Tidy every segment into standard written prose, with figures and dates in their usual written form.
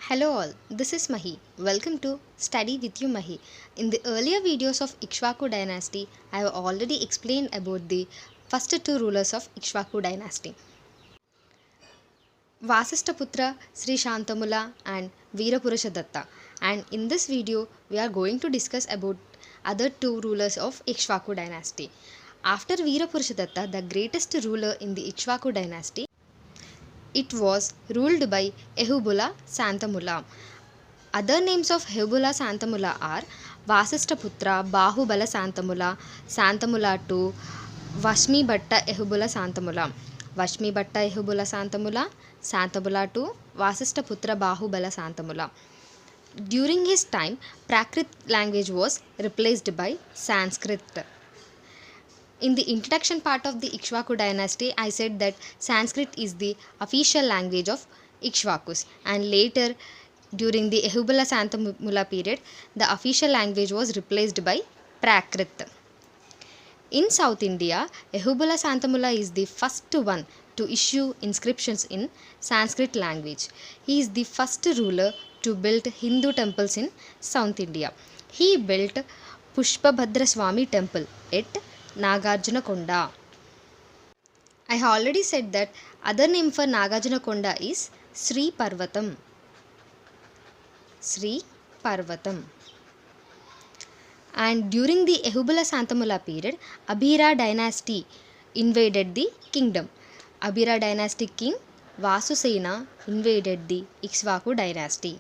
Hello all, this is Mahi. Welcome to Study with you Mahi. In the earlier videos of Ikshvaku Dynasty, I have already explained about the first two rulers of Ikshvaku Dynasty. Vasishtaputra, Sri Shantamula and Veerapurusha. And in this video, we are going to discuss about other two rulers of Ikshvaku Dynasty. After Veerapurusha, the greatest ruler in the Ikshvaku Dynasty, it was ruled by Ehubula Santamula. Other names of Ehubula Santamula are Vasishtaputra, Bahubala Santamula, Santamula II, Vashmi Bhatta Ehubula Santamula, Vashmi Bhatta Ehubula Santamula, Santamula II, Vasishtaputra Bahubala Santamula. During his time, Prakrit language was replaced by Sanskrit. In the introduction part of the Ikshvaku dynasty, I said that Sanskrit is the official language of Ikshvakus, and later during the Ehubala Santamula period, the official language was replaced by Prakrit. In South India, Ehubala Santamula is the first one to issue inscriptions in Sanskrit language. He is the first ruler to build Hindu temples in South India. He built Pushpabhadra Swami temple at Nagarjunakonda. I have already said that other name for Nagarjunakonda is Sri Parvatam. Sri Parvatam. And during the Ehubala Santamula period, Abhira dynasty invaded the kingdom. Abhira dynasty king Vasusena invaded the Ikshvaku dynasty.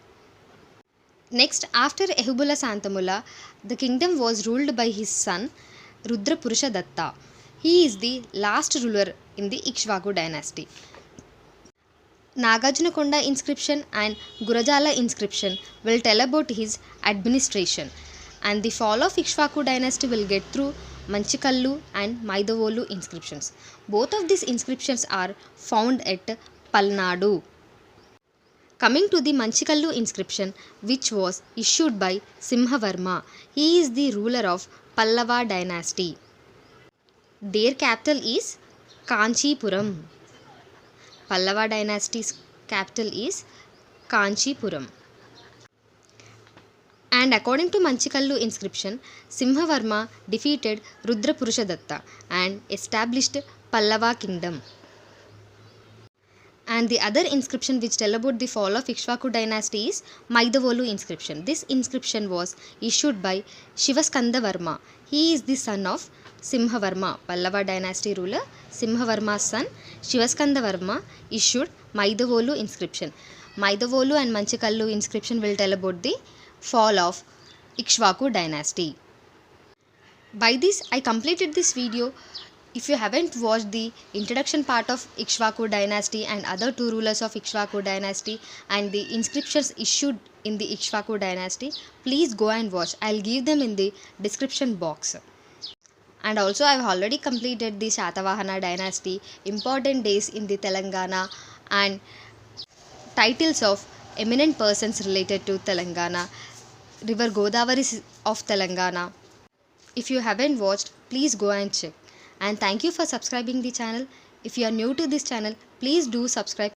Next, after Ehubala Santamula, the kingdom was ruled by his son Rudrapurusha Datta. He is the last ruler in the Ikshvaku dynasty. Nagarjunakonda inscription and Gurajala inscription will tell about his administration, and the fall of Ikshvaku dynasty will get through Manchikallu and Maidavolu inscriptions. Both of these inscriptions are found at Palnadu. Coming to the Manchikallu inscription, which was issued by Simhavarma. He is the ruler of Pallava dynasty. Their capital is Kanchipuram. Pallava dynasty's capital is Kanchipuram. And according to Manchikallu inscription, Simhavarma defeated Rudrapurusha Datta and established Pallava kingdom. And the other inscription which tell about the fall of Ikshvaku dynasty is Maidavolu inscription. This inscription was issued by Shivaskandavarma. He is the son of Simhavarma, Pallava dynasty ruler. Simhavarma's son Shivaskandavarma issued Maidavolu inscription. Maidavolu and Manchikallu inscription will tell about the fall of Ikshvaku dynasty. By this, I completed this video. If you haven't watched the introduction part of Ikshvaku dynasty and other two rulers of Ikshvaku dynasty and the inscriptions issued in the Ikshvaku dynasty, please go and watch. I'll give them in the description box. And also, I've already completed the Shatavahana dynasty, important days in the Telangana, and titles of eminent persons related to Telangana, River Godavari of Telangana. If you haven't watched, please go and check. And thank you for subscribing the channel. If you are new to this channel, please do subscribe.